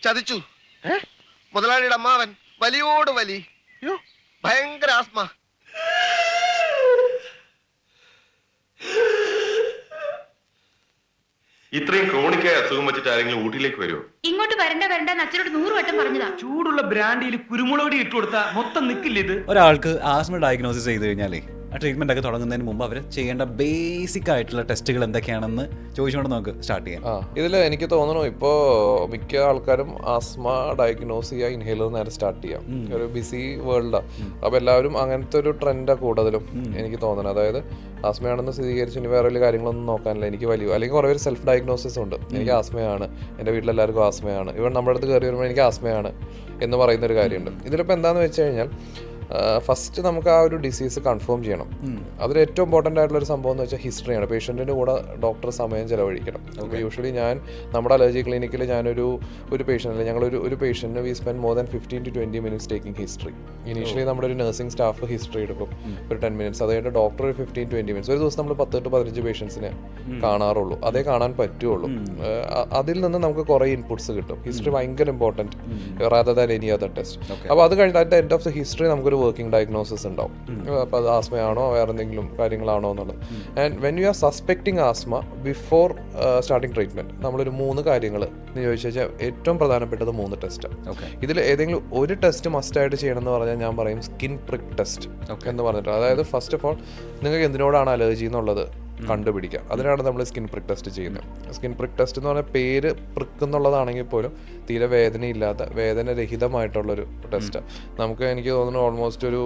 ചതിച്ചു. മുതലാളിയുടെ അമ്മാവൻ വലിയോട് വലി, ഭയങ്കര ആസ്മ. ഇത്രയും ക്രോണിക്കായ അസുഖം വെച്ചിട്ട് ആരെങ്കിലും ഊട്ടിയിലേക്ക് വരുമോ? ഇങ്ങോട്ട് വരണ്ട അച്ഛനോട് 100 വട്ടം പറഞ്ഞതാ. ചൂടുള്ള ബ്രാൻഡിയിൽ കുരുമുളക് ഇട്ട് കൊടുത്താൽ മൊത്തം നിൽക്കില്ല ഇത്. ഒരാൾക്ക് ആസ്മ ഡയഗ്നോസിസ് ചെയ്ത് കഴിഞ്ഞാലേ ആ ട്രീറ്റ്മെന്റ് ഒക്കെ തുടങ്ങുന്നതിന് മുമ്പ് അവർ ചെയ്യേണ്ട ബേസിക് ആയിട്ടുള്ള ടെസ്റ്റുകൾ എന്തൊക്കെയാണെന്ന് ചോദിച്ചുകൊണ്ട് നമുക്ക് സ്റ്റാർട്ട് ചെയ്യാം. ഇതിൽ എനിക്ക് തോന്നുന്നു ഇപ്പോൾ മിക്ക ആൾക്കാരും ആസ്മ ഡയഗ്നോസ് ചെയ്യുക ഇൻഹേലർ നേരെ സ്റ്റാർട്ട് ചെയ്യാം. ഒരു ബിസി വേൾഡാണ്. അപ്പോൾ എല്ലാവരും അങ്ങനത്തെ ഒരു ട്രെൻഡാണ് കൂടുതലും എനിക്ക് തോന്നുന്നത്. അതായത് ആസ്മയാണെന്ന് സ്ഥിരീകരിച്ച് ഇനി വേറെ വലിയ കാര്യങ്ങളൊന്നും നോക്കാനില്ല, എനിക്ക് വലിയ അല്ലെങ്കിൽ കുറേ പേര് സെൽഫ് ഡയഗ്നോസിസ് ഉണ്ട്. എനിക്ക് ആസ്മയാണ്, എൻ്റെ വീട്ടിലെല്ലാവർക്കും ആസ്മയാണ്, ഇവൻ നമ്മുടെ അടുത്ത് കയറി വരുമ്പോൾ എനിക്ക് ആസ്മയാണ് എന്ന് പറയുന്നൊരു കാര്യമുണ്ട്. ഇതിലിപ്പോൾ എന്താണെന്ന് വെച്ച് കഴിഞ്ഞാൽ ഫസ്റ്റ് നമുക്ക് ആ ഒരു ഡിസീസ് കൺഫേം ചെയ്യണം. അതിൽ ഏറ്റവും ഇമ്പോർട്ടൻ്റ് ആയിട്ടുള്ള ഒരു സംഭവം എന്ന് വെച്ചാൽ ഹിസ്റ്ററിയാണ്. പേഷ്യൻറ്റിൻ്റെ കൂടെ ഡോക്ടർ സമയം ചിലവഴിക്കണം. അപ്പോൾ യൂഷ്വലി നമ്മുടെ അലർജി ക്ലിനിക്കിൽ ഞാനൊരു പേഷ്യൻ്റ് ഞങ്ങളൊരു പേഷ്യൻറ്റിന് we spend more than 15 to 20 minutes taking history. Initially നമ്മുടെ ഒരു നഴ്സിംഗ് സ്റ്റാഫ് ഹിസ്റ്ററി എടുക്കും ഒരു 10 minutes. അതായത് ഡോക്ടർ ഒരു 15 to 20 minutes. ഒരു ദിവസം നമ്മൾ 10 to 15 പേഷ്യൻസിനെ കാണാറുള്ളൂ, അതേ കാണാൻ പറ്റുള്ളൂ. അതിൽ നിന്ന് നമുക്ക് കുറേ ഇൻപുട്സ് കിട്ടും. ഹിസ്റ്ററി ഭയങ്കര important rather than any other test. അപ്പോൾ അത് കഴിഞ്ഞിട്ട് at the end of the history നമുക്കൊരു വർക്കിംഗ് ഡയഗ്നോസിസ് ഉണ്ടാവും. അപ്പോൾ അത് ആസ്മയാണോ വേറെ എന്തെങ്കിലും കാര്യങ്ങളാണോ എന്നുള്ളത്. And when you are suspecting asthma before starting treatment നമ്മളൊരു 3 കാര്യങ്ങൾ ചോദിച്ചു കഴിഞ്ഞാൽ ഏറ്റവും പ്രധാനപ്പെട്ടത് 3 ടെസ്റ്റ്. ഇതിൽ ഏതെങ്കിലും ഒരു ടെസ്റ്റ് മസ്റ്റായിട്ട് ചെയ്യണം എന്ന് പറഞ്ഞാൽ ഞാൻ പറയും സ്കിൻ പ്രിക്ക് ടെസ്റ്റ് എന്ന് പറഞ്ഞിട്ട്. അതായത് ഫസ്റ്റ് ഓഫ് ഓൾ നിങ്ങൾക്ക് എന്തിനോടാണ് അലർജി എന്നുള്ളത് കണ്ടുപിടിക്കുക. അതിനാണ് നമ്മൾ സ്കിൻ പ്രിക്ക് ടെസ്റ്റ് ചെയ്യുന്നത്. സ്കിൻ പ്രിക്ക് ടെസ്റ്റ് എന്ന് പറഞ്ഞാൽ പേര് പ്രിക്ക് എന്നുള്ളതാണെങ്കിൽ പോലും തീരെ വേദനയില്ലാത്ത വേദനരഹിതമായിട്ടുള്ളൊരു ടെസ്റ്റാണ്. എനിക്ക് തോന്നുന്നു ഓൾമോസ്റ്റ് ഒരു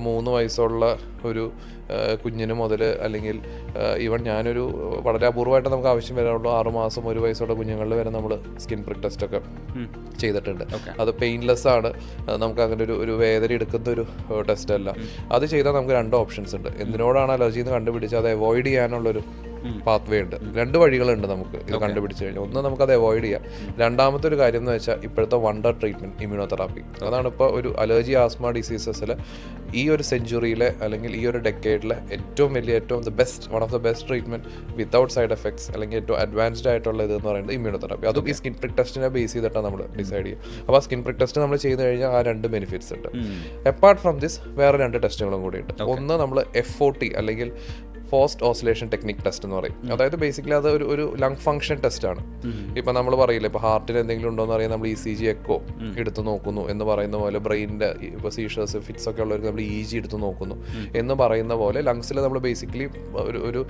3 വയസ്സുള്ള ഒരു കുഞ്ഞിന് മുതൽ അല്ലെങ്കിൽ ഈവൻ ഞാനൊരു വളരെ അപൂർവമായിട്ട് നമുക്ക് ആവശ്യം വരാറുള്ളൂ 6 മാസം 1 വയസ്സുള്ള കുഞ്ഞുങ്ങളിൽ വരെ നമ്മൾ സ്കിൻ പ്രിക്ക് ടെസ്റ്റൊക്കെ ചെയ്തിട്ടുണ്ട്. അത് പെയിൻലെസ് ആണ്, നമുക്ക് അങ്ങനെ ഒരു വേദന എടുക്കുന്ന ഒരു ടെസ്റ്റ് അല്ല. അത് ചെയ്താൽ നമുക്ക് 2 ഓപ്ഷൻസ് ഉണ്ട്. എന്തിനോടാണ് അലർജി എന്ന് കണ്ടുപിടിച്ച് അത് അവോയ്ഡ് ചെയ്യാനുള്ളൊരു പാത്ത് വേ ഉണ്ട്. 2 വഴികളുണ്ട് നമുക്ക് ഇത് കണ്ടുപിടിച്ച് കഴിഞ്ഞാൽ. ഒന്ന് നമുക്കത് അവോയ്ഡ് ചെയ്യാം. രണ്ടാമത്തെ ഒരു കാര്യം എന്ന് വെച്ചാൽ ഇപ്പോഴത്തെ വണ്ടർ ട്രീറ്റ്മെന്റ് ഇമ്മ്യൂണോതെറാപ്പി. അതാണ് ഇപ്പോൾ ഒരു അലർജി ആസ്മ ഡിസീസസിൽ ഈ ഒരു സെഞ്ചുറിയിലെ അല്ലെങ്കിൽ ഈ ഒരു ഡെക്കേഡിലെ ഏറ്റവും one of the best treatment without side effects അല്ലെങ്കിൽ ഏറ്റവും അഡ്വാൻസ്ഡ് ആയിട്ടുള്ള ഇതെന്ന് പറയുന്നത് ഇമ്മ്യൂണോതെറാപ്പി. അതും ഈ സ്കിൻ പ്രിക്ക് ടെസ്റ്റിനെ ബേസ് ചെയ്തിട്ടാണ് നമ്മൾ ഡിസൈഡ് ചെയ്യും. അപ്പോൾ ആ സ്കിൻ പ്രിക്ക് ടെസ്റ്റ് നമ്മൾ ചെയ്ത് കഴിഞ്ഞാൽ ആ 2 ബെനിഫിറ്റ്സ് ഉണ്ട്. അപ്പാർട്ട് ഫ്രം ദിസ് വേറെ 2 ടെസ്റ്റുകളും കൂടി ഉണ്ട്. ഒന്ന് നമ്മൾ FOT അല്ലെങ്കിൽ ഫോസ്റ്റ് ഓസിലേഷൻ ടെക്നിക് ടെസ്റ്റ് എന്ന് പറയും. അതായത് ബേസിക്കലി അത് ഒരു ലങ് ഫംഗ്ഷൻ ടെസ്റ്റ് ആണ്. ഇപ്പം നമ്മൾ പറയില്ല ഇപ്പോൾ ഹാർട്ടിന് എന്തെങ്കിലും ഉണ്ടോ എന്ന് അറിയാൻ നമ്മൾ ECG എക്കോ എടുത്ത് നോക്കുന്നു എന്ന് പറയുന്ന പോലെ, ബ്രെയിനിൻ്റെ ഇപ്പോൾ സീഷേഴ്സ് ഫിറ്റ്സ് ഒക്കെ ഉള്ളവർക്ക് നമ്മൾ EG എടുത്ത് നോക്കുന്നു എന്ന് പറയുന്ന പോലെ ലങ്സിൽ നമ്മൾ ബേസിക്കലി ഒരു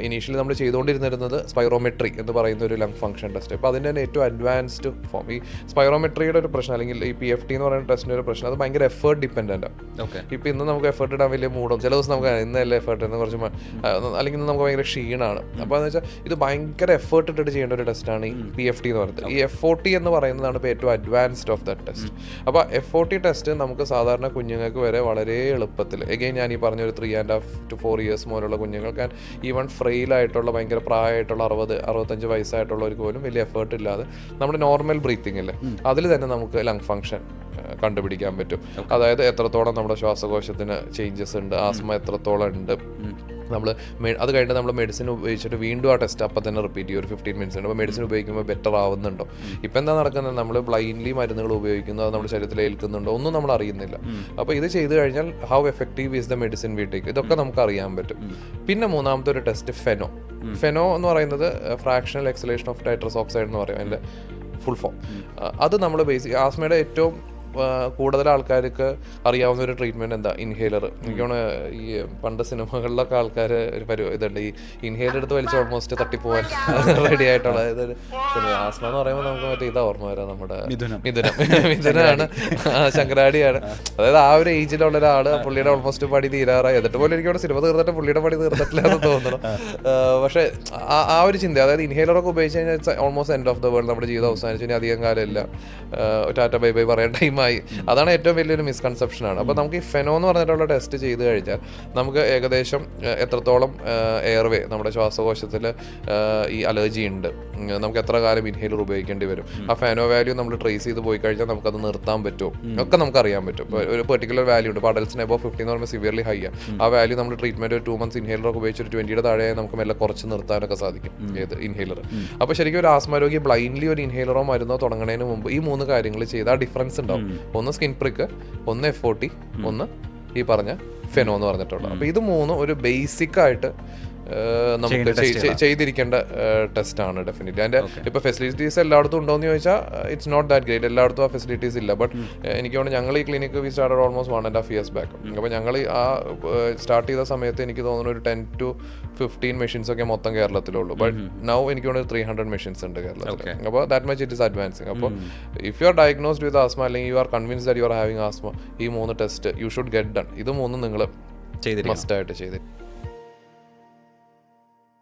ഇനീഷ്യലി നമ്മൾ ചെയ്തുകൊണ്ടിരുന്നിരുന്നത് സ്പൈറോമെട്രി എന്ന് പറയുന്ന ഒരു ലങ് ഫംഗ്ഷൻ ടെസ്റ്റ്. അപ്പോൾ അതിൻ്റെ തന്നെ ഏറ്റവും അഡ്വാൻസ്ഡ് ഫോം. ഈ സ്പൈറോമെട്രിയുടെ ഒരു പ്രശ്നം അല്ലെങ്കിൽ ഈ PFT എന്ന് പറയുന്ന ടെസ്റ്റിൻ്റെ ഒരു പ്രശ്നം, അത് ഭയങ്കര എഫേർട്ട് ഡിപ്പെൻഡൻ്റ് ആണ്. ഇപ്പോൾ ഇന്ന് നമുക്ക് എഫേർട്ട് ഇടാൻ വലിയ മൂടും, ചില ദിവസം നമുക്ക് ഇന്നല്ലേ എഫേർട്ട് ഇടുന്ന കുറച്ച് അല്ലെങ്കിൽ നമുക്ക് ഭയങ്കര ക്ഷീണമാണ്. അപ്പോൾ എന്ന് വെച്ചാൽ ഇത് ഭയങ്കര എഫേർട്ട് ഇട്ടിട്ട് ചെയ്യേണ്ട ഒരു ടെസ്റ്റാണ് ഈ PFT എന്ന് പറയുന്നത്. ഈ FOT എന്ന് പറയുന്നതാണ് ഇപ്പോൾ ഏറ്റവും അഡ്വാൻസ്ഡ് ഓഫ് ദാറ്റ് ടെസ്റ്റ്. അപ്പോൾ FOT ടെസ്റ്റ് നമുക്ക് സാധാരണ കുഞ്ഞുങ്ങൾക്ക് വരെ വളരെ എളുപ്പത്തിൽ, എഗെയിൻ ഞാൻ ഈ പറഞ്ഞ ഒരു 3.5 to 4 years മുതലുള്ള കുഞ്ഞുങ്ങൾക്ക് ആൻഡ് ഈവൺ ഫ്രെയിലായിട്ടുള്ള ഭയങ്കര പ്രായമായിട്ടുള്ള 60-65 വയസ്സായിട്ടുള്ളവർക്ക് പോലും വലിയ എഫേർട്ട് ഇല്ലാതെ നമ്മുടെ നോർമൽ ബ്രീത്തിങ് അല്ലേ അതിൽ തന്നെ നമുക്ക് ലങ് ഫംഗ്ഷൻ കണ്ടുപിടിക്കാൻ പറ്റും. അതായത് എത്രത്തോളം നമ്മുടെ ശ്വാസകോശത്തിന് ചേഞ്ചസ് ഉണ്ട്, ആസ്മ എത്രത്തോളം ഉണ്ട്. നമ്മൾ അത് കഴിഞ്ഞിട്ട് നമ്മൾ മെഡിസിൻ ഉപയോഗിച്ചിട്ട് വീണ്ടും ആ ടെസ്റ്റ് അപ്പം തന്നെ റിപ്പീറ്റ് ചെയ്യും. ഒരു 15 minutes ഉണ്ട്. അപ്പോൾ മെഡിസിൻ ഉപയോഗിക്കുമ്പോൾ ബെറ്റർ ആവുന്നുണ്ടോ, ഇപ്പം എന്താ നടക്കുന്നത്, നമ്മൾ ബ്ലൈൻഡ്ലി മരുന്നുകൾ ഉപയോഗിക്കുന്നു, അത് നമ്മുടെ ശരീരത്തിൽ ഏൽക്കുന്നുണ്ടോ ഒന്നും നമ്മൾ അറിയുന്നില്ല. അപ്പോൾ ഇത് ചെയ്ത് കഴിഞ്ഞാൽ how effective is the medicine we take, ഇതൊക്കെ നമുക്ക് അറിയാൻ പറ്റും. പിന്നെ മൂന്നാമത്തെ ഒരു ടെസ്റ്റ് ഫെനോ എന്ന് പറയുന്നത് fractional exhalation of nitrous oxide എന്ന് പറയും അതിൻ്റെ ഫുൾ ഫോം. അത് നമ്മൾ ബേസിക് ആസ്മയുടെ ഏറ്റവും കൂടുതൽ ആൾക്കാർക്ക് അറിയാവുന്ന ഒരു ട്രീറ്റ്മെന്റ് എന്താ, ഇൻഹേലർ. എനിക്കാണ് ഈ പണ്ട് സിനിമകളിലൊക്കെ ആൾക്കാർ ഒരു ഇതുണ്ട്, ഈ ഇൻഹേലർ എടുത്ത് വലിച്ച് ഓൾമോസ്റ്റ് തട്ടിപ്പോവാൻ റെഡി ആയിട്ടുള്ള ആസ്മ എന്ന് പറയുമ്പോൾ നമുക്ക് മറ്റേ ഇതാ ഓർമ്മ വരാം, നമ്മുടെ മിഥുനാണ്, ശങ്കരാടിയാണ്. അതായത് ആ ഒരു ഏജിലുള്ള ഒരാൾ, പുള്ളിയുടെ ഓൾമോസ്റ്റ് പടി തീരാറായി. എന്നിട്ട് പോലും എനിക്കവിടെ സിനിമ തീർന്നിട്ട് പുള്ളിയുടെ പടി തീർന്നിട്ടില്ല എന്ന് തോന്നണം. പക്ഷേ ആ ഒരു ചിന്ത, അതായത് ഇൻഹേലറൊക്കെ ഉപയോഗിച്ച് കഴിഞ്ഞാൽ almost end of the world, നമ്മുടെ ജീവിതം അവസാനിച്ചു, ഇനി അധികം കാലമില്ല, ടാറ്റ ബൈ ബൈ പറയാൻ ടൈം ടൈമായി. അതാണ് ഏറ്റവും വലിയൊരു മിസ്കൺസെപ്ഷൻ ആണ്. അപ്പോൾ നമുക്ക് ഈ ഫെനോ എന്ന് പറഞ്ഞിട്ടുള്ള ടെസ്റ്റ് ചെയ്ത് കഴിഞ്ഞാൽ നമുക്ക് ഏകദേശം എത്രത്തോളം എയർവേ നമ്മുടെ ശ്വാസകോശത്തിൽ ഈ അലർജി ഉണ്ട്, നമുക്ക് എത്ര കാലം ഇൻഹേലർ ഉപയോഗിക്കേണ്ടി വരും, ആ ഫെനോ വാല്യൂ നമ്മൾ ട്രേസ് ചെയ്ത് പോയി കഴിഞ്ഞാൽ നമുക്കത് നിർത്താൻ പറ്റുമോ ഒക്കെ നമുക്ക് അറിയാൻ പറ്റും. ഒരു പെർട്ടിക്കുലർ വാല്യൂ ഉണ്ട്, ഇപ്പോൾ അഡൽസിന് എബോ 50 എന്ന് പറയുമ്പോൾ സിവിയർലി ഹൈ ആണ്. ആ വാല്യൂ നമ്മൾ ട്രീറ്റ്മെന്റ് ഒരു 2 months ഇൻഹേലർ ഒക്കെ ഉപയോഗിച്ച് ഒരു 20 താഴെ നമുക്ക് മെല്ലെ കുറച്ച് നിർത്താനൊക്കെ സാധിക്കും ഏത് ഇൻഹേലർ. അപ്പോൾ ശരിക്കും ഒരു ആസ്മ രോഗി ബ്ലൈൻഡ്ലി ഒരു ഇൻഹേലറോ മരുന്നോ തുടങ്ങുന്നതിന് മുമ്പ് ഈ 3 കാര്യങ്ങൾ ചെയ്താൽ ഡിഫറൻസ് ഉണ്ടാവും. ഒന്ന് സ്കിൻ പ്രിക്ക്, ഒന്ന് FOT, ഒന്ന് ഈ പറഞ്ഞ ഫെനോ എന്ന് പറഞ്ഞിട്ടുള്ളത്. അപ്പോൾ ഇത് 3 ഒരു ബേസിക് ആയിട്ട് നമുക്ക് ചെയ്തിരിക്കേണ്ട ടെസ്റ്റ് ആണ് ഡെഫിനറ്റ്ലി. അതിന്റെ ഇപ്പൊ ഫെസിലിറ്റീസ് എല്ലായിടത്തും ഉണ്ടോയെന്ന് ചോദിച്ചാൽ ഇറ്റ്സ് നോട്ട് ദാറ്റ് ഗ്രേറ്റ്, എല്ലായിടത്തും ആ ഫെസിലിറ്റീസ് ഇല്ല. ബട്ട് എനിക്ക് തോന്നുന്നു ഞങ്ങൾ ഈ clinic we started almost 1.5 years back. അപ്പോൾ ഞങ്ങൾ ആ സ്റ്റാർട്ട് ചെയ്ത സമയത്ത് എനിക്ക് തോന്നുന്നു ഒരു 10 to 15 മെഷീൻസ് ഒക്കെ മൊത്തം കേരളത്തിലുള്ളൂ. ബട്ട് നൗ എനിക്ക് തോന്നുന്നു 300 മെഷീൻസ് ഉണ്ട് കേരളത്തിൽ. അപ്പോൾ that much it is advancing. അപ്പോൾ if you are diagnosed with asthma അല്ലെങ്കിൽ you are convinced that you are having asthma, ഈ 3 test you should get done. ഇത് 3 നിങ്ങൾ മസ്റ്റ് ആയിട്ട് ചെയ്ത്